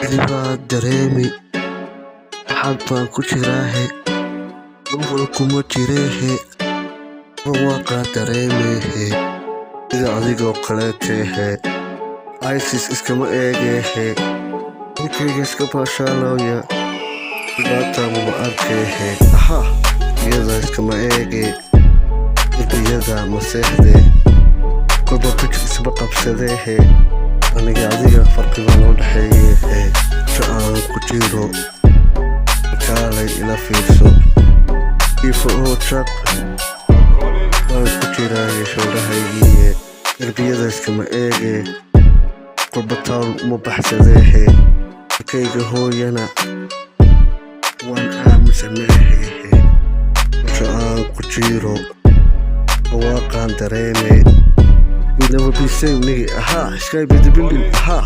Ilibaa dareemi xad baan ku jiraahe dhulwal kuma jireehe barwaaqaa dareemeehe sida adigoo kaleeteehe isis iskama eegeehe ninkayga iska baashaalooya dhibaataa maba arkeehe aha iyada iskama eege darbiyada ma seexdee kolba fikir isba qabsadeehe aniga adiga farqiga noo dhexeeyehe si aan ku jiro kaalay ila fiirso ifa oo jaq waan ku jiraaye showrahaygiiye darbiyada iskama eege kolba tawl uma baxsadeehe markayga hooyana waan aaminsaneehehe si aan ku jiro barwaaqaan dareeme. We never be same nigga, aha, Sky be the building, aha.